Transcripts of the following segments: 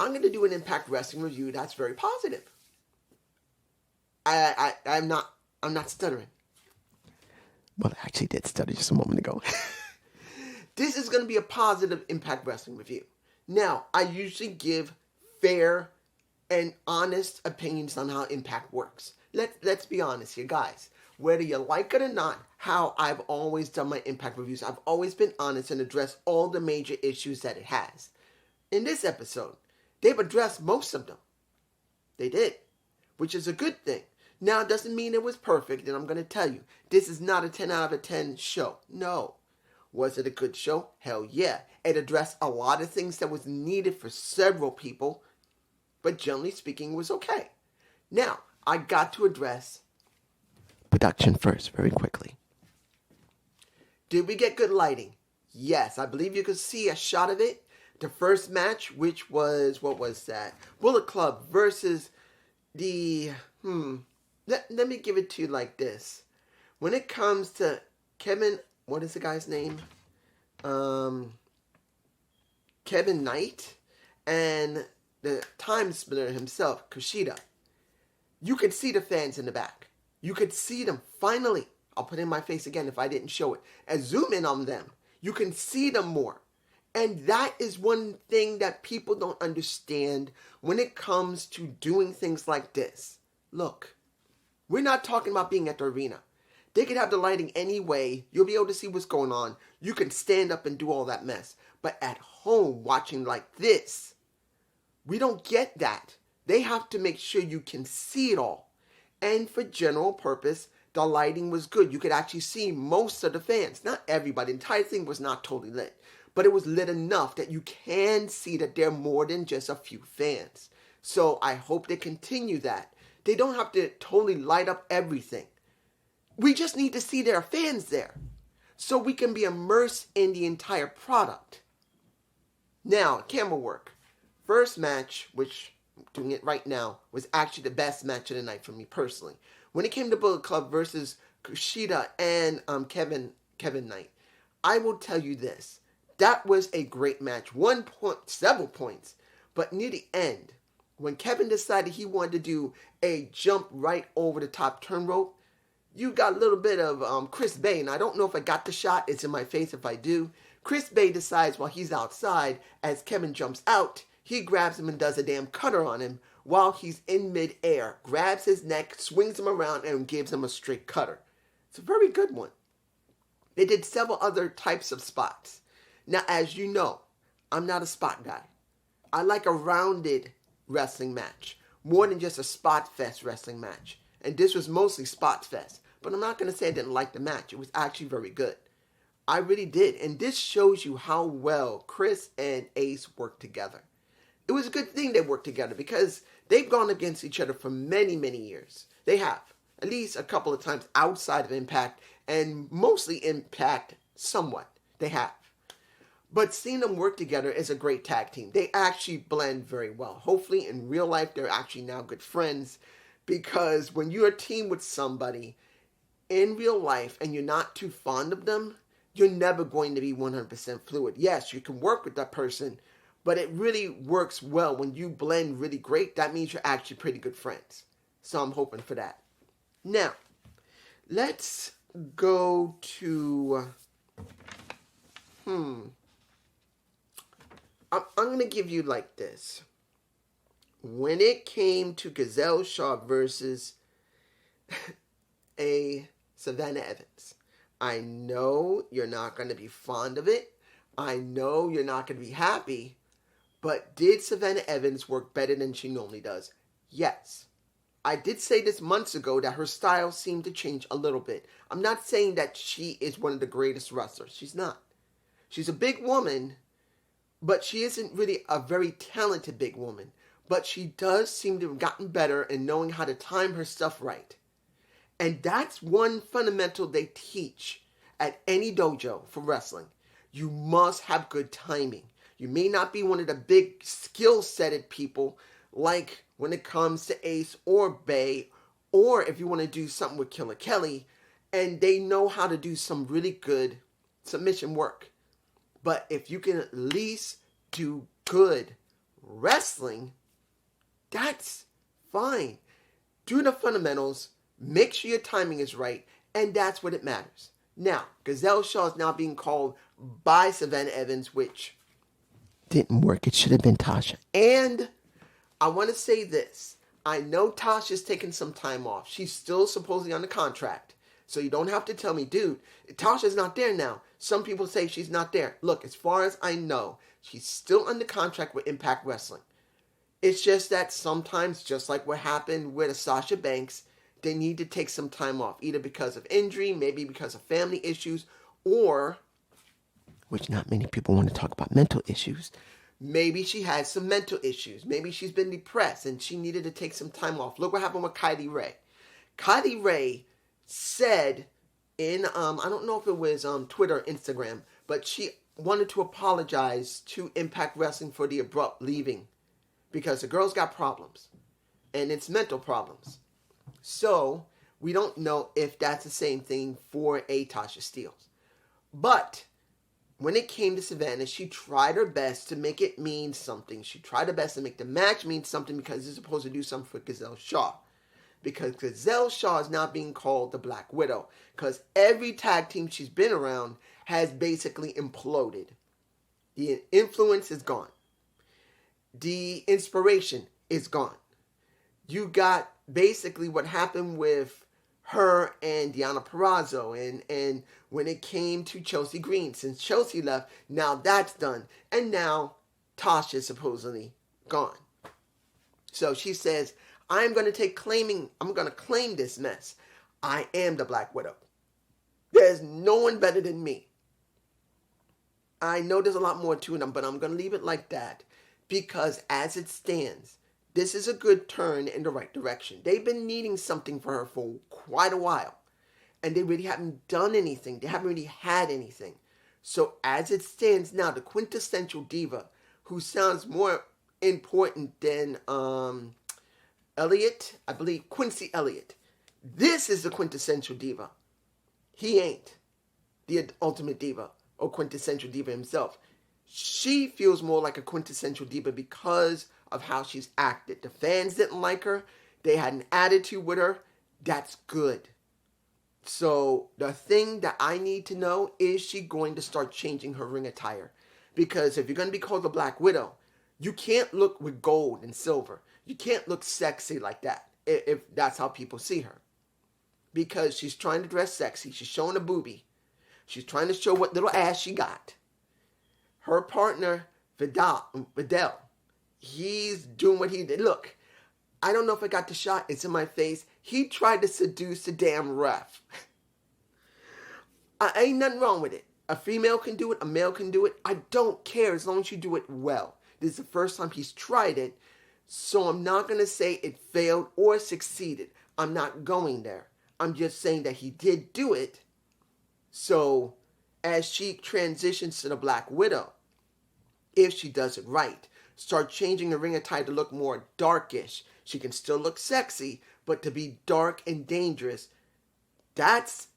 I'm going to do an Impact Wrestling review that's very positive. I'm not stuttering. Well, I actually did stutter just a moment ago. This is going to be a positive Impact Wrestling review. Now, I usually give fair and honest opinions on how Impact works. Let's be honest here, guys. Whether you like it or not, how I've always done my Impact reviews, I've always been honest and addressed all the major issues that it has. In this episode, they've addressed most of them. They did, which is a good thing. Now, it doesn't mean it was perfect, and I'm going to tell you, this is not a 10 out of 10 show. No. Was it a good show? Hell yeah. It addressed a lot of things that was needed for several people, but generally speaking, it was okay. Now, I got to address Production first, very quickly. Did we get good lighting? Yes, I believe you could see a shot of it. The first match, which was, what was that? Bullet Club versus the, let me give it to you like this. When it comes to Kevin, what is the guy's name? Kevin Knight and the Time Splitter himself, Kushida. You could see the fans in the back. You could see them finally. I'll put it in my face again if I didn't show it. And zoom in on them. You can see them more. And that is one thing that people don't understand when it comes to doing things like this. Look, we're not talking about being at the arena. They could have the lighting any way. You'll be able to see what's going on. You can stand up and do all that mess. But at home, watching like this, we don't get that. They have to make sure you can see it all. And for general purpose, the lighting was good. You could actually see most of the fans. Not everybody. The entire thing was not totally lit. But it was lit enough that you can see that there are more than just a few fans. So I hope they continue that. They don't have to totally light up everything. We just need to see there are fans there. So we can be immersed in the entire product. Now, camera work. First match, which I'm doing it right now, was actually the best match of the night for me personally. When it came to Bullet Club versus Kushida and Kevin Knight, I will tell you this. That was a great match. 1 point, several points. But near the end, when Kevin decided he wanted to do a jump right over the top turn rope, you got a little bit of Chris Bay. And I don't know if I got the shot. It's in my face if I do. Chris Bay decides while he's outside, as Kevin jumps out, he grabs him and does a damn cutter on him while he's in midair. Grabs his neck, swings him around, and gives him a straight cutter. It's a very good one. They did several other types of spots. Now, as you know, I'm not a spot guy. I like a rounded wrestling match, more than just a spot fest wrestling match. And this was mostly spot fest. But I'm not going to say I didn't like the match. It was actually very good. I really did. And this shows you how well Chris and Ace worked together. It was a good thing they worked together because they've gone against each other for many, many years. They have. At least a couple of times outside of Impact and mostly Impact somewhat. They have. But seeing them work together is a great tag team. They actually blend very well. Hopefully in real life they're actually now good friends, because when you're a team with somebody in real life and you're not too fond of them, you're never going to be 100% fluid. Yes, you can work with that person, but it really works well when you blend really great. That means you're actually pretty good friends. So I'm hoping for that. Now, let's go to... I'm going to give you like this. When it came to Gazelle Shaw versus a Savannah Evans, I know you're not going to be fond of it. I know you're not going to be happy. But did Savannah Evans work better than she normally does? Yes. I did say this months ago that her style seemed to change a little bit. I'm not saying that she is one of the greatest wrestlers. She's not. She's a big woman, but she isn't really a very talented big woman. But she does seem to have gotten better in knowing how to time her stuff right. And that's one fundamental they teach at any dojo for wrestling. You must have good timing. You may not be one of the big skill-setted people like when it comes to Ace or Bay, or if you want to do something with Killer Kelly, and they know how to do some really good submission work. But if you can at least do good wrestling, that's fine. Do the fundamentals, make sure your timing is right, and that's what it matters. Now, Gazelle Shaw is now being called by Savannah Evans, which Didn't work. It should have been Tasha. and I want to say this. I know Tasha's taking some time off. She's still supposedly on the contract. So you don't have to tell me, dude, Tasha's not there now. Some people say she's not there. Look, as far as I know, she's still under contract with Impact Wrestling. It's just that sometimes, just like what happened with Sasha Banks, they need to take some time off, either because of injury, maybe because of family issues, or Which not many people want to talk about mental issues. maybe she has some mental issues. Maybe she's been depressed and she needed to take some time off. Look what happened with Kylie Ray. Kylie Ray said in, I don't know if it was Twitter or Instagram, but she wanted to apologize to Impact Wrestling for the abrupt leaving because the girl's got problems and it's mental problems. So we don't know if that's the same thing for a Tasha Steelz. But when it came to Savannah, she tried her best to make it mean something. She tried her best to make the match mean something because it's supposed to do something for Gazelle Shaw. Because Gazelle Shaw is now being called the Black Widow. Because every tag team she's been around has basically imploded. The influence is gone. The inspiration is gone. You got basically what happened with her and Deonna Purrazzo, and when it came to Chelsea Green, since Chelsea left, now that's done, and now Tasha's supposedly gone. So she says, I'm going to claim this mess. I am the Black Widow. There's no one better than me. I know there's a lot more to them, but I'm going to leave it like that because as it stands, this is a good turn in the right direction. They've been needing something for her for quite a while, and they really haven't done anything. They haven't really had anything. So as it stands now, the quintessential diva, who sounds more important than Elliot, I believe Quincy Elliott. This is the quintessential diva. He ain't the ultimate diva or quintessential diva himself. She feels more like a quintessential diva because of how she's acted. The fans didn't like her. They had an attitude with her. That's good. So the thing that I need to know, is she going to start changing her ring attire? Because if you're going to be called the Black Widow, you can't look with gold and silver. You can't look sexy like that if that's how people see her. Because she's trying to dress sexy. She's showing a boobie. She's trying to show what little ass she got. Her partner, Vidal, he's doing what he did. Look, I don't know if I got the shot. It's in my face. He tried to seduce the damn ref. Ain't nothing wrong with it. A female can do it. A male can do it. I don't care as long as you do it well. This is the first time he's tried it. So I'm not going to say it failed or succeeded. I'm not going there. I'm just saying that he did do it. So as she transitions to the Black Widow, if she does it right, start changing the ring attire to look more darkish. She can still look sexy, but to be dark and dangerous, that's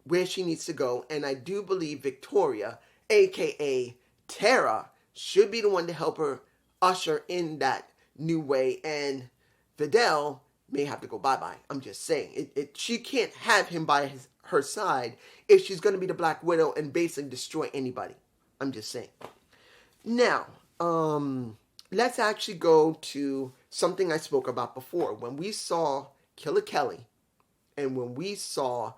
where she needs to go. And I do believe Victoria, aka Tara, should be the one to help her usher in that new way. And Vidal may have to go bye-bye. I'm just saying. She can't have him by her side if she's going to be the Black Widow and basically destroy anybody. I'm just saying. Now, let's actually go to something I spoke about before. When we saw Killer Kelly and when we saw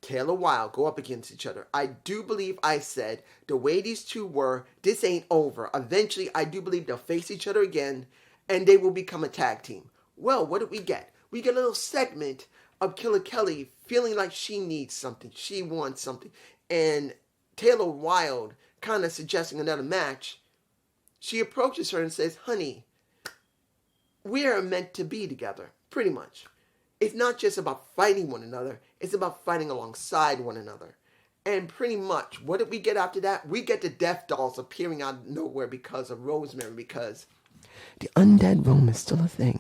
Taylor Wilde go up against each other, I do believe I said the way these two were, this ain't over. Eventually, I do believe they'll face each other again and they will become a tag team. Well, what did we get? We get a little segment of Killer Kelly feeling like she needs something. She wants something. And Taylor Wilde kind of suggesting another match. She approaches her and says, honey, we are meant to be together, pretty much. It's not just about fighting one another. It's about fighting alongside one another. And pretty much, what did we get after that? We get the Death Dolls appearing out of nowhere because of Rosemary, because The undead realm is still a thing.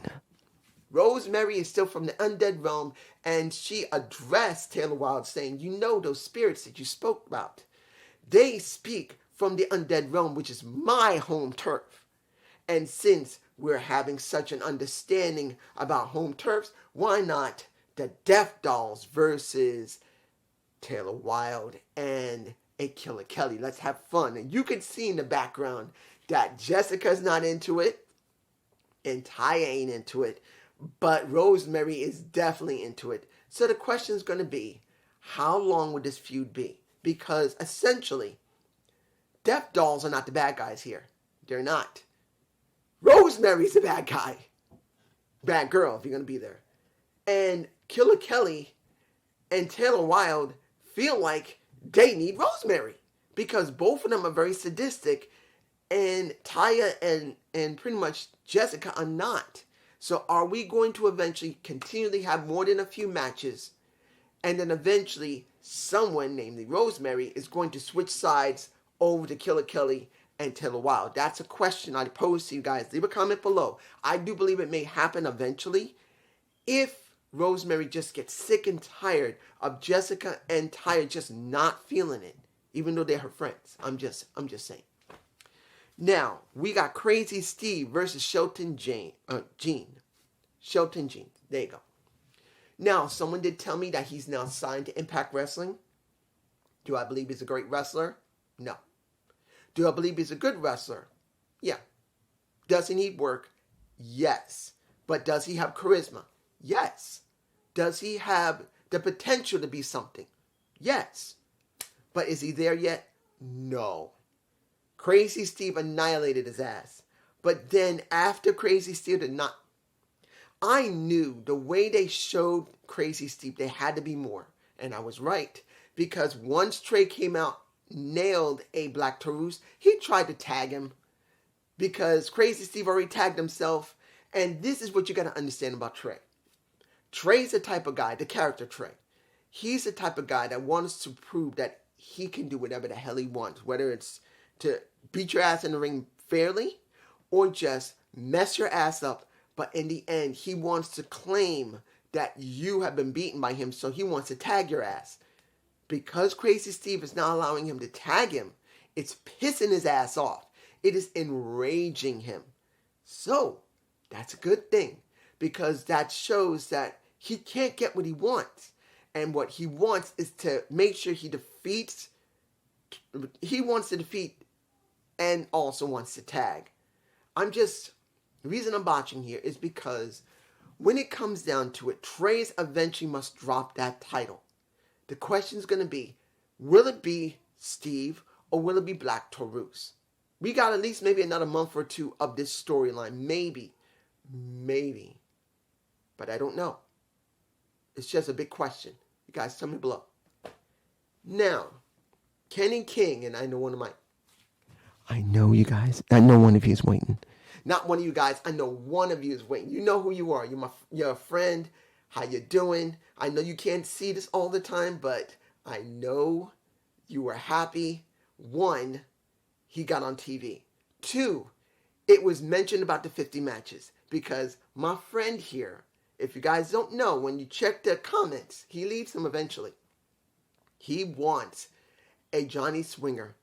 Rosemary is still from the undead realm, and she addressed Taylor Wilde saying, you know those spirits that you spoke about. They speak from the undead realm, which is my home turf. And since we're having such an understanding about home turfs, why not the Death Dolls versus Taylor Wilde and a Killer Kelly? Let's have fun. And you can see in the background that Jessica's not into it and Taya ain't into it, but Rosemary is definitely into it. So the question is going to be, how long would this feud be? Because essentially, Death Dolls are not the bad guys here. They're not. Rosemary's the bad guy. Bad girl, if you're going to be there. And Killer Kelly and Taylor Wilde feel like they need Rosemary because both of them are very sadistic, and Taya and pretty much Jessica are not. So are we going to eventually continually have more than a few matches, and then eventually someone, namely Rosemary, is going to switch sides over to Killer Kelly and Taylor Wilde? That's a question I pose to you guys. Leave a comment below. I do believe it may happen eventually if Rosemary just gets sick and tired of Jessica and Taya just not feeling it, even though they're her friends. I'm just saying. Now, we got Crazy Steve versus Shelton Gene. Shelton Gene. There you go. Now, someone did tell me that he's now signed to Impact Wrestling. Do I believe he's a great wrestler? No. Do I believe he's a good wrestler? Yeah. Does he need work? Yes. But does he have charisma? Yes. Does he have the potential to be something? Yes. But is he there yet? No. Crazy Steve annihilated his ass. But then after Crazy Steve did not, I knew the way they showed Crazy Steve, there had to be more. And I was right. Because once Trey came out, nailed a Black Taurus, he tried to tag him. Because Crazy Steve already tagged himself. And this is what you got to understand about Trey. Trey's the type of guy, the character Trey. He's the type of guy that wants to prove that he can do whatever the hell he wants. Whether it's to beat your ass in the ring fairly or just mess your ass up. But in the end, he wants to claim that you have been beaten by him, so he wants to tag your ass. Because Crazy Steve is not allowing him to tag him, it's pissing his ass off. It is enraging him. So, that's a good thing, because that shows that he can't get what he wants. And what he wants is to make sure he defeats, he wants to defeat and also wants to tag. The reason I'm botching here is because when it comes down to it, Trey's eventually must drop that title. The question is going to be, will it be Steve or will it be Black Taurus? We got at least maybe another month or two of this storyline. Maybe. But I don't know. It's just a big question. You guys tell me below. Now, Kenny King, and I know one of my... I know you guys. I know one of you is waiting. Not one of you guys. I know one of you is waiting. You know who you are. You're a friend. How you doing? I know you can't see this all the time, but I know you were happy. 1, he got on TV. 2, it was mentioned about the 50 matches. Because my friend here, if you guys don't know, when you check the comments, he leaves them eventually. He wants a Johnny Swinger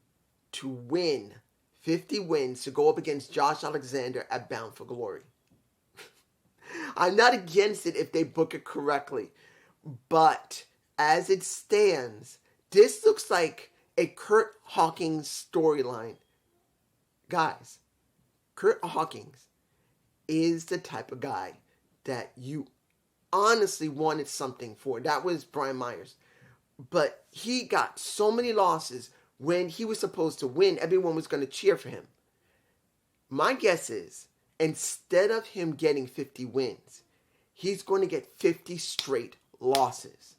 to win 50 wins to go up against Josh Alexander at Bound for Glory. I'm not against it if they book it correctly. But as it stands, this looks like a Curt Hawkins storyline. Guys, Curt Hawkins is the type of guy that you honestly wanted something for. That was Brian Myers. But he got so many losses. When he was supposed to win, everyone was going to cheer for him. My guess is, instead of him getting 50 wins, he's going to get 50 straight losses.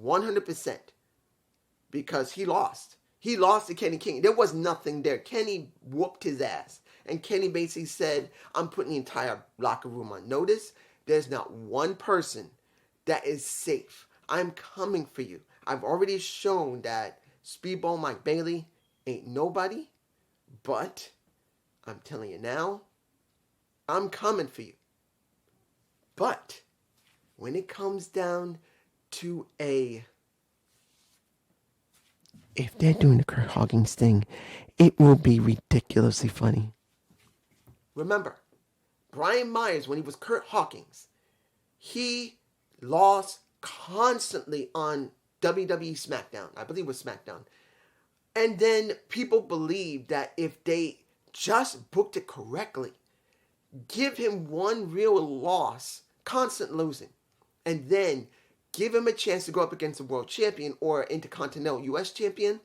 100%. Because he lost. He lost to Kenny King. There was nothing there. Kenny whooped his ass. And Kenny basically said, I'm putting the entire locker room on notice. There's not one person that is safe. I'm coming for you. I've already shown that Speedball Mike Bailey ain't nobody, but I'm telling you now, I'm coming for you. But when it comes down to if they're doing the Curt Hawkins thing, it will be ridiculously funny. Remember, Brian Myers, when he was Curt Hawkins, he lost constantly on WWE SmackDown. I believe it was SmackDown. And then people believed that if they just booked it correctly, give him one real loss, constant losing, and then give him a chance to go up against a world champion or Intercontinental US champion,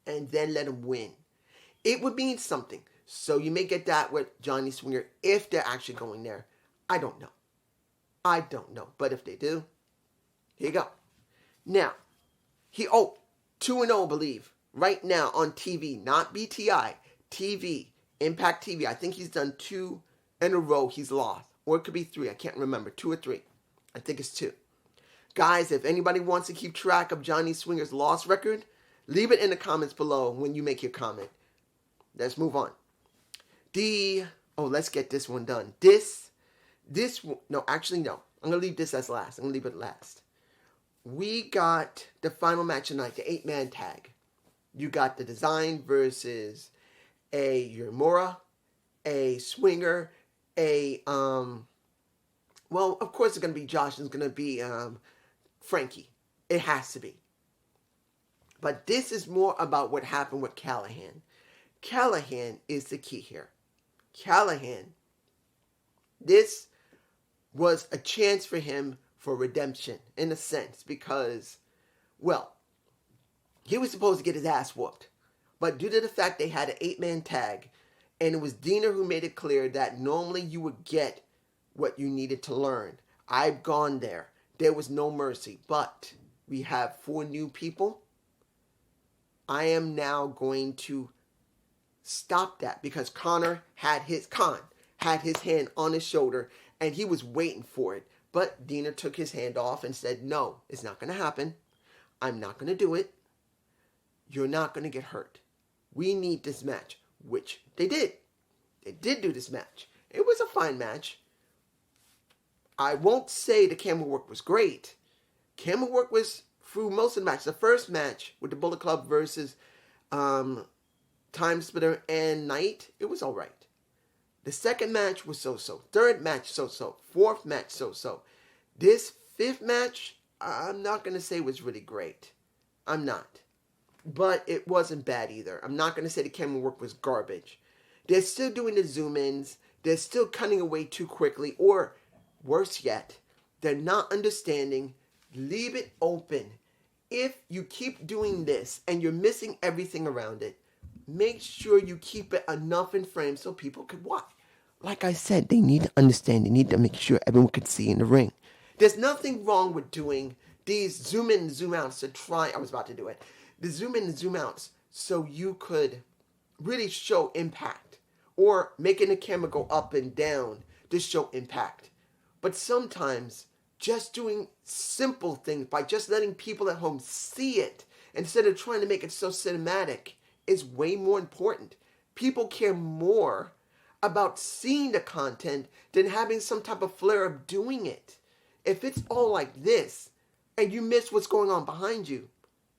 and then let him win. It would mean something. So you may get that with Johnny Swinger if they're actually going there. I don't know. But if they do, here you go. Now, 2-0, I believe, right now on TV, not BTI, TV, Impact TV. I think he's done 2 in a row he's lost. Or it could be 3, I can't remember, 2 or 3. I think it's 2. Guys, if anybody wants to keep track of Johnny Swinger's loss record, leave it in the comments below when you make your comment. Let's move on. Let's get this one done. No. I'm going to leave this as last. I'm going to leave it last. We got the final match tonight, the 8-man tag. You got the Design versus a Uemura, a Swinger, of course it's going to be Josh, and it's going to be Frankie. It has to be. But this is more about what happened with Callihan. Callihan is the key here. Callihan, this was a chance for him for redemption, in a sense, because, he was supposed to get his ass whooped. But due to the fact they had an 8-man tag, and it was Deaner who made it clear that normally you would get what you needed to learn. I've gone there. There was no mercy. But we have 4 new people. I am now going to stop that because Khan had his hand on his shoulder and he was waiting for it. But Deaner took his hand off and said, no, it's not going to happen. I'm not going to do it. You're not going to get hurt. We need this match, which they did. They did do this match. It was a fine match. I won't say the camera work was great. Camera work was through most of the match. The first match with the Bullet Club versus Time Splitter and Knight, it was all right. The second match was so-so. Third match, so-so. Fourth match, so-so. This 5th match, I'm not going to say was really great. I'm not. But it wasn't bad either. I'm not going to say the camera work was garbage. They're still doing the zoom-ins. They're still cutting away too quickly. Or, worse yet, they're not understanding. Leave it open. If you keep doing this and you're missing everything around it, make sure you keep it enough in frame so people could watch. Like I said, they need to understand. They need to make sure everyone can see in the ring. There's nothing wrong with doing these zoom in and zoom outs to try. I was about to do it. The zoom in and zoom outs so you could really show impact. Or making the camera go up and down to show impact. But sometimes just doing simple things by just letting people at home see it instead of trying to make it so cinematic is way more important. People care more about seeing the content than having some type of flair of doing it. If it's all like this and you miss what's going on behind you,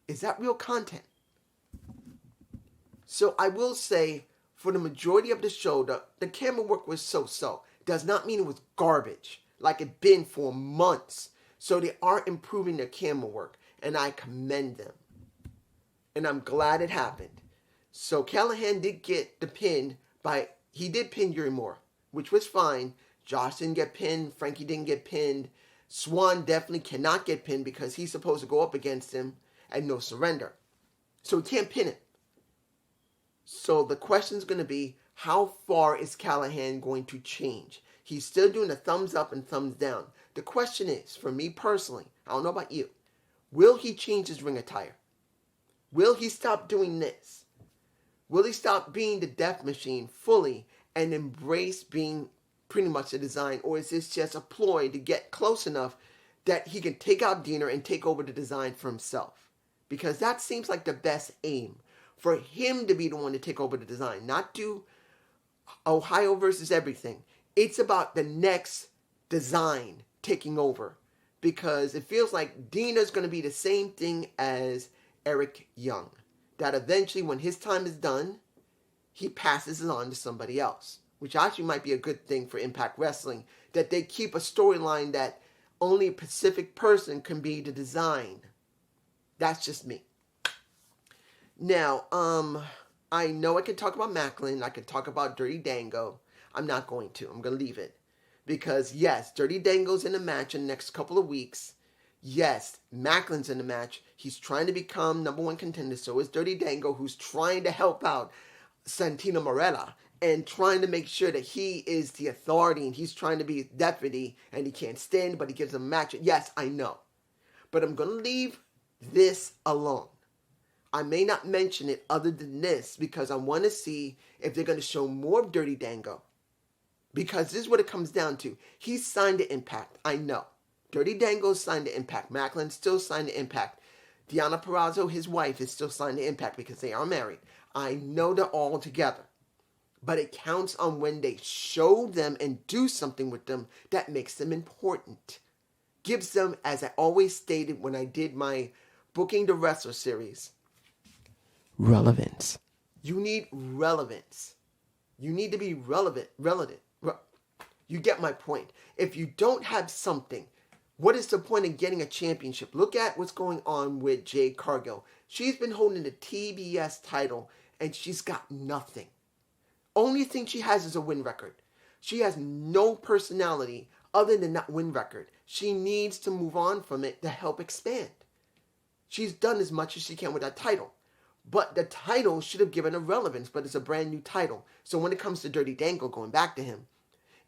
is that real content? So I will say, for the majority of the show, the camera work was so-so. Does not mean it was garbage, like it's been for months. So they are improving their camera work, and I commend them. And I'm glad it happened. So Callihan did get the pin he did pin Uemura, which was fine. Josh didn't get pinned. Frankie didn't get pinned. Swan definitely cannot get pinned because he's supposed to go up against him at No Surrender. So he can't pin him. So the question is going to be, how far is Callihan going to change? He's still doing a thumbs up and thumbs down. The question is, for me personally, I don't know about you, will he change his ring attire? Will he stop doing this? Will he stop being the death machine fully and embrace being pretty much the Design? Or is this just a ploy to get close enough that he can take out Deaner and take over the Design for himself? Because that seems like the best aim. For him to be the one to take over the Design. Not do Ohio versus everything. It's about the next Design taking over. Because it feels like Deaner's going to be the same thing as Eric Young. That eventually, when his time is done, he passes it on to somebody else. which actually might be a good thing for Impact Wrestling, that they keep a storyline that only a Pacific person can be the design. That's just me. Now, I know I can talk about Macklin. I can talk about Dirty Dango. I'm not going to. I'm going to leave it. Because, yes, Dirty Dango's in the match in the next couple of weeks. Yes, Macklin's in the match. He's trying to become number one contender. So is Dirty Dango, who's trying to help out Santino Marella and trying to make sure that he is the authority and he's trying to be deputy and he can't stand, but he gives them a match. Yes, I know. But I'm going to leave this alone. I may not mention it other than this because I want to see if they're going to show more of Dirty Dango. Because this is what it comes down to. He's signed to Impact. I know. Dirty Dango's signed to Impact. Macklin's still signed to Impact. Deonna Purrazzo, his wife, is still signed to Impact because they are married. I know they're all together. But it counts on when they show them and do something with them that makes them important. Gives them, as I always stated when I did my Booking the Wrestler series, relevance. You need relevance. You need to be relevant. You get my point. If you don't have something, what is the point of getting a championship? Look at what's going on with Jade Cargill. She's been holding the TBS title and she's got nothing. Only thing she has is a win record. She has no personality other than that win record. She needs to move on from it to help expand. She's done as much as she can with that title. But the title should have given her relevance, but it's a brand new title. So when it comes to Dirty Dango, going back to him,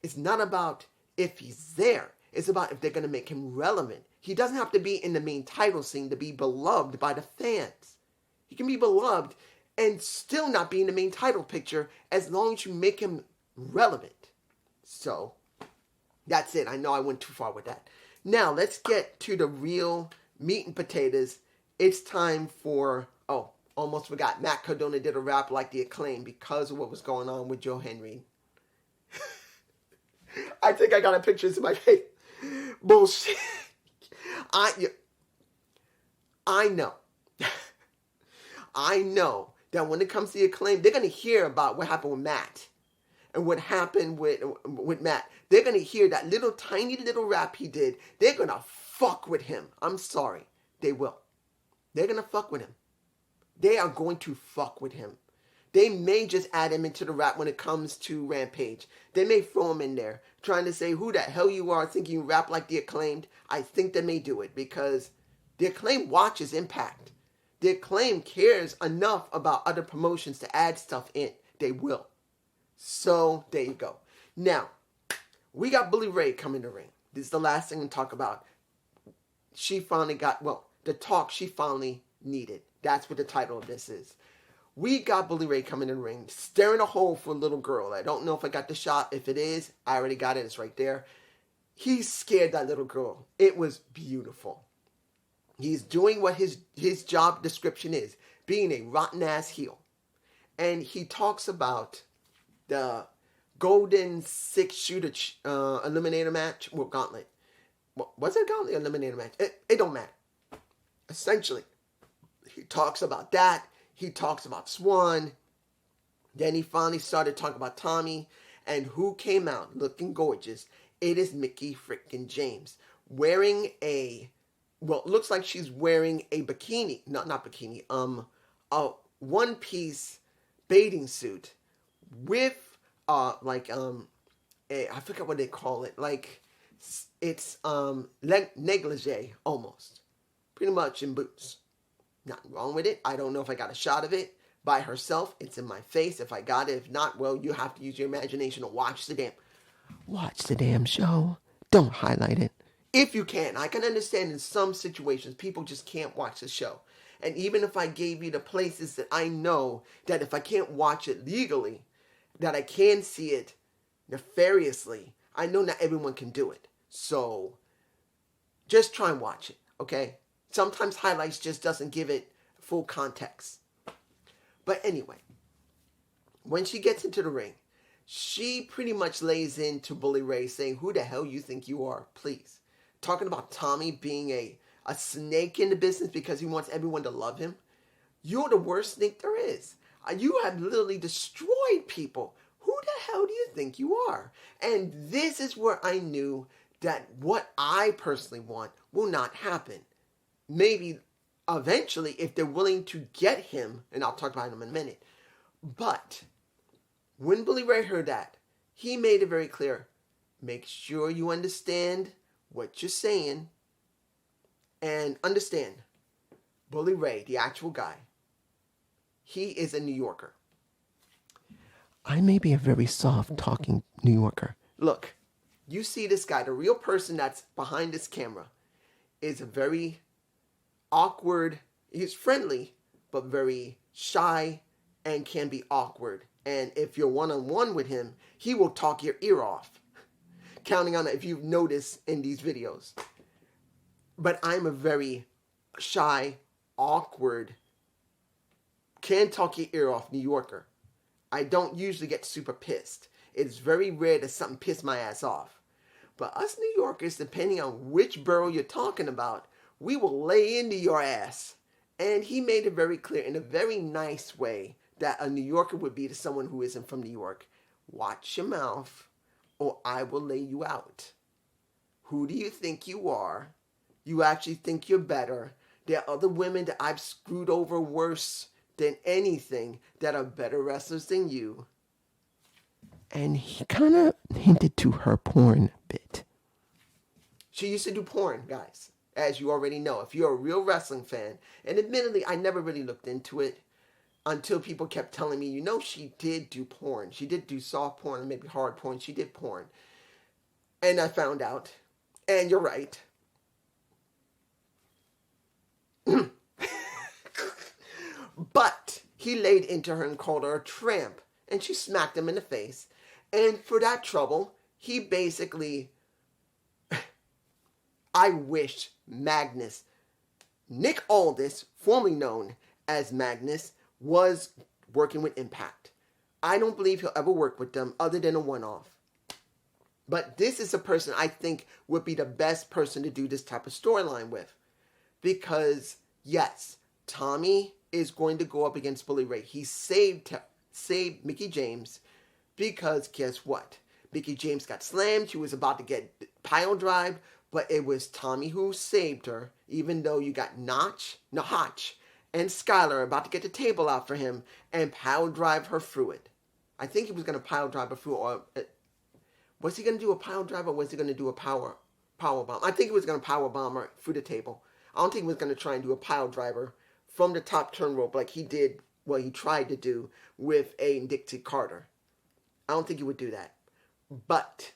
it's not about if he's there. It's about if they're going to make him relevant. He doesn't have to be in the main title scene to be beloved by the fans. He can be beloved and still not be in the main title picture as long as you make him relevant. So, that's it. I know I went too far with that. Now, let's get to the real meat and potatoes. It's time for... Oh, almost forgot. Matt Cardona did a rap like The Acclaim because of what was going on with Joe Henry. I think I got a picture in my face. Bullshit. I know. I know that when it comes to The Acclaim, they're going to hear about what happened with Matt. And what happened with Matt. They're going to hear that little tiny little rap he did. They're going to fuck with him. I'm sorry. They will. They're going to fuck with him. They are going to fuck with him. They may just add him into the rap when it comes to Rampage. They may throw him in there, trying to say who the hell you are thinking you rap like The Acclaimed. I think they may do it because The Acclaim watches Impact. The Acclaim cares enough about other promotions to add stuff in. They will. So, there you go. Now, we got Bully Ray coming to the ring. This is the last thing to talk about. She finally got, the talk she finally needed. That's what the title of this is. We got Bully Ray coming in the ring, staring a hole for a little girl. I don't know if I got the shot. If it is, I already got it. It's right there. He scared that little girl. It was beautiful. He's doing what his job description is, being a rotten-ass heel. And he talks about the Golden Six-Shooter Eliminator match. Well, Gauntlet. Was it a Gauntlet Eliminator match? It don't matter. Essentially, he talks about that. He talks about Swan. Then he finally started talking about Tommy. And who came out looking gorgeous? It is Mickie freaking James. Wearing a... Well, it looks like she's wearing a bikini. Not bikini. A one-piece bathing suit. With, I forget what they call it. Like, it's, negligee, almost. Pretty much in boots. Nothing wrong with it. I don't know if I got a shot of it by herself. It's in my face. If I got it, if not, well, you have to use your imagination to watch the damn show. Don't highlight it. If you can. I can understand in some situations people just can't watch the show. And even if I gave you the places that I know that if I can't watch it legally, that I can see it nefariously, I know not everyone can do it. So, just try and watch it, okay? Sometimes highlights just doesn't give it full context. But anyway, when she gets into the ring, she pretty much lays into Bully Ray saying, who the hell you think you are, please. Talking about Tommy being a snake in the business because he wants everyone to love him. You're the worst snake there is. You have literally destroyed people. Who hell do you think you are? And this is where I knew that what I personally want will not happen. Maybe eventually, if they're willing to get him, and I'll talk about him in a minute. But when Bully Ray heard that, he made it very clear. Make sure you understand what you're saying. And understand, Bully Ray, the actual guy, he is a New Yorker. I may be a very soft talking New Yorker. Look, you see this guy, the real person that's behind this camera, is a very awkward, he's friendly, but very shy and can be awkward. And if you're one-on-one with him, he will talk your ear off. Counting on it if you've noticed in these videos. But I'm a very shy, awkward, can talk your ear off New Yorker. I don't usually get super pissed. It's very rare that something pissed my ass off. But us New Yorkers, depending on which borough you're talking about, we will lay into your ass. And he made it very clear in a very nice way that a New Yorker would be to someone who isn't from New York. Watch your mouth or I will lay you out. Who do you think you are? You actually think you're better. There are other women that I've screwed over worse than anything that are better wrestlers than you. And he kind of hinted to her porn bit. She used to do porn, guys, as you already know. If you're a real wrestling fan, and admittedly, I never really looked into it until people kept telling me, you know, she did do porn. She did do soft porn and maybe hard porn. She did porn. And I found out. And you're right. But he laid into her and called her a tramp. And she smacked him in the face. And for that trouble, he basically... I wish Magnus, Nick Aldis, formerly known as Magnus, was working with Impact. I don't believe he'll ever work with them other than a one-off. But this is a person I think would be the best person to do this type of storyline with. Because, yes, Tommy is going to go up against Bully Ray. He saved Mickie James because guess what? Mickie James got slammed. She was about to get pile drive, but it was Tommy who saved her, even though you got Notch, and Skylar about to get the table out for him and pile drive her through it. I think he was going to pile drive her through, or was he going to do a pile drive, or was he going to do a power bomb? I think he was going to power bomb her through the table. I don't think he was going to try and do a pile driver from the top turn rope like he did, well, he tried to do with a Dixie Carter. I don't think he would do that. But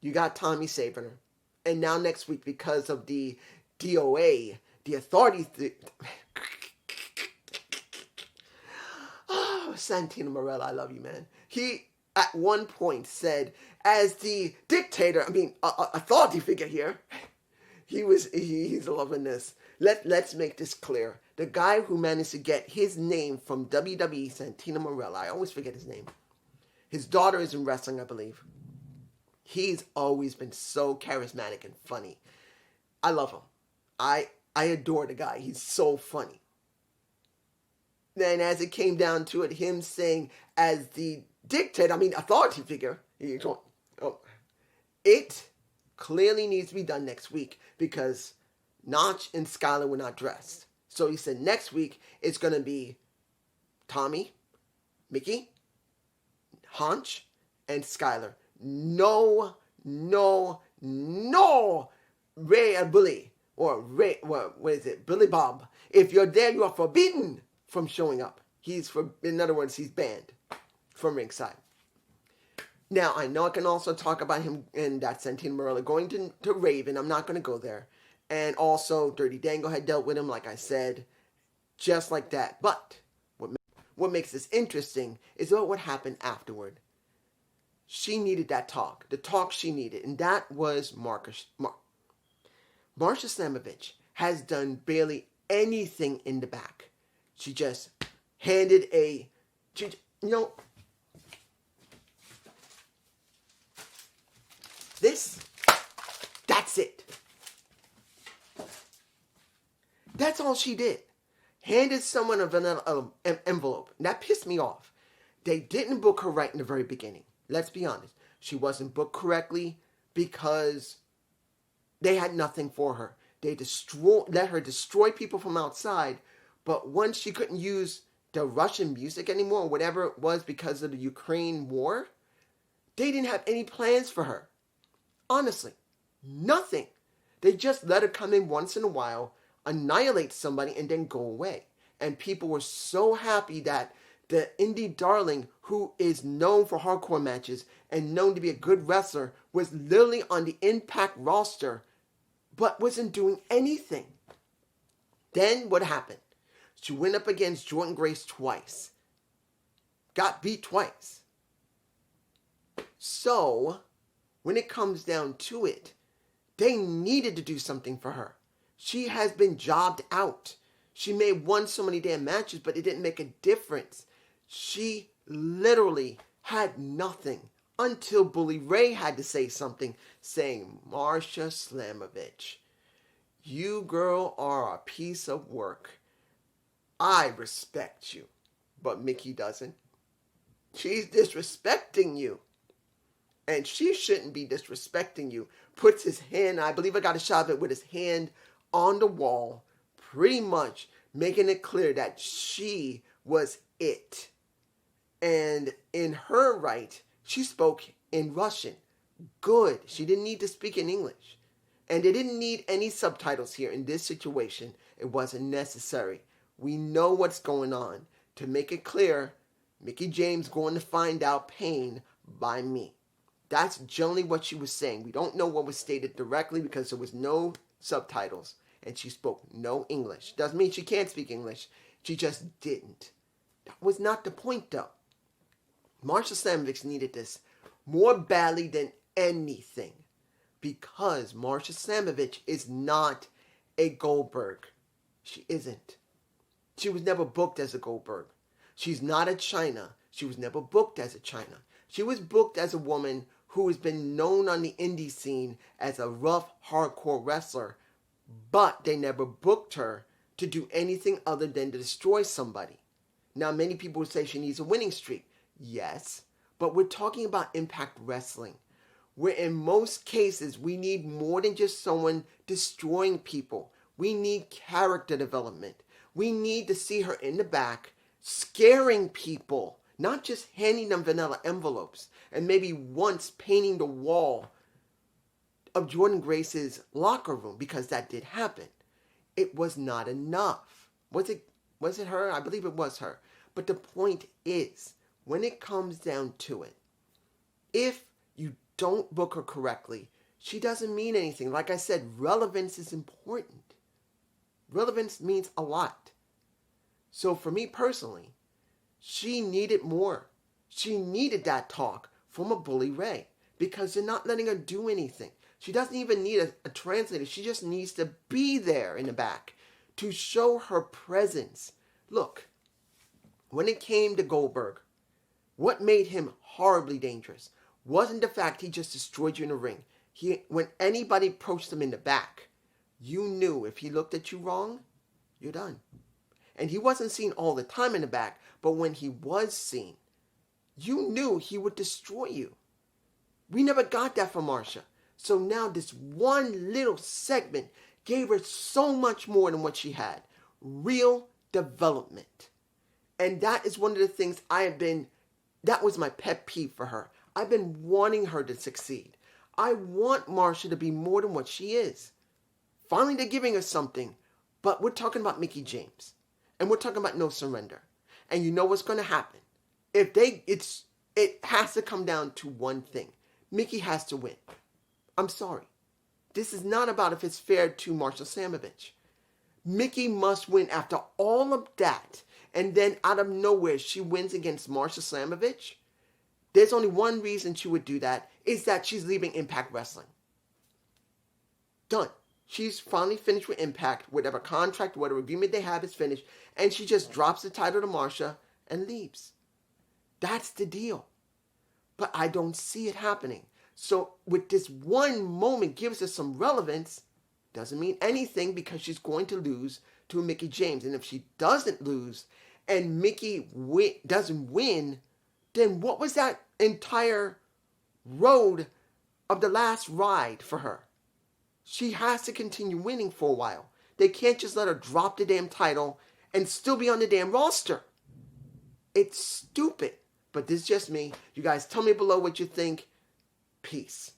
you got Tommy saving her. And now next week, because of the DOA, the authority... Santino Marella, I love you, man. He, at one point, said, as the dictator, authority figure here, he's loving this. Let's make this clear. The guy who managed to get his name from WWE, Santino Marella, I always forget his name. His daughter is in wrestling, I believe. He's always been so charismatic and funny. I love him. I adore the guy. He's so funny. Then as it came down to it, him saying as the dictator, authority figure, it clearly needs to be done next week because Notch and Skylar were not dressed. So he said next week it's going to be Tommy, Mickie, Hunch, and Skylar. No, Ray and Bully, or Ray, Billy Bob. If you're there, you are forbidden from showing up. In other words, he's banned from ringside. Now, I know I can also talk about him and that Santino Marella going to Raven. I'm not going to go there. And also, Dirty Dango had dealt with him, like I said, just like that. But what makes this interesting is about what happened afterward. She needed that talk. The talk she needed. And that was Marsha Slamovich has done barely anything in the back. She just handed that's it. That's all she did. Handed someone an envelope. And that pissed me off. They didn't book her right in the very beginning. Let's be honest. She wasn't booked correctly because they had nothing for her. They let her destroy people from outside, but once she couldn't use the Russian music anymore, or whatever it was because of the Ukraine war, they didn't have any plans for her. Honestly, nothing. They just let her come in once in a while, annihilate somebody, and then go away. And people were so happy that the indie darling, who is known for hardcore matches and known to be a good wrestler, was literally on the Impact roster, but wasn't doing anything. Then what happened? She went up against Jordynne Grace twice. Got beat twice. So, when it comes down to it, they needed to do something for her. She has been jobbed out. She may have won so many damn matches, but it didn't make a difference. She literally had nothing until Bully Ray had to say something, saying, Marsha Slamovich, you girl are a piece of work. I respect you. But Mickie doesn't. She's disrespecting you. And she shouldn't be disrespecting you. Puts his hand, I believe I got a shot of it, with his hand on the wall, pretty much making it clear that she was it. And in her right, she spoke in Russian. Good. She didn't need to speak in English. And they didn't need any subtitles here in this situation. It wasn't necessary. We know what's going on. To make it clear, Mickie James going to find out pain by me. That's generally what she was saying. We don't know what was stated directly because there was no subtitles and she spoke no English. Doesn't mean she can't speak English. She just didn't. That was not the point, though. Marsha Slamovich needed this more badly than anything because Marsha Slamovich is not a Goldberg. She isn't. She was never booked as a Goldberg. She's not a Chyna. She was never booked as a Chyna. She was booked as a woman who has been known on the indie scene as a rough, hardcore wrestler, but they never booked her to do anything other than to destroy somebody. Now, many people would say she needs a winning streak. Yes, but we're talking about Impact Wrestling, where in most cases we need more than just someone destroying people. We need character development. We need to see her in the back scaring people, not just handing them vanilla envelopes and maybe once painting the wall of Jordynne Grace's locker room, because that did happen. It was not enough. Was it her? I believe it was her. But the point is, when it comes down to it, if you don't book her correctly, she doesn't mean anything. Like I said, relevance is important. Relevance means a lot. So for me personally, she needed more. She needed that talk from a Bully Ray because they're not letting her do anything. She doesn't even need a translator. She just needs to be there in the back to show her presence. Look, when it came to Goldberg, what made him horribly dangerous wasn't the fact he just destroyed you in the ring. When anybody approached him in the back, you knew if he looked at you wrong, you're done. And he wasn't seen all the time in the back, but when he was seen, you knew he would destroy you. We never got that from Marsha. So now this one little segment gave her so much more than what she had. Real development. And that is one of the things that was my pet peeve for her. I've been wanting her to succeed. I want Marsha to be more than what she is. Finally, they're giving her something, but we're talking about Mickie James. And we're talking about No Surrender. And you know what's going to happen. It has to come down to one thing. Mickie has to win. I'm sorry. This is not about if it's fair to Marsha Slamovich. Mickie must win after all of that. And then out of nowhere, she wins against Marsha Slamovich. There's only one reason she would do that, is that she's leaving Impact Wrestling. Done. She's finally finished with Impact. Whatever contract, whatever agreement they have is finished. And she just drops the title to Marsha and leaves. That's the deal. But I don't see it happening. So with this one moment gives us some relevance, doesn't mean anything because she's going to lose to Mickie James. And if she doesn't lose and Mickie doesn't win, then what was that entire road of the last ride for her? She has to continue winning for a while. They can't just let her drop the damn title and still be on the damn roster. It's stupid. But this is just me. You guys tell me below what you think. Peace.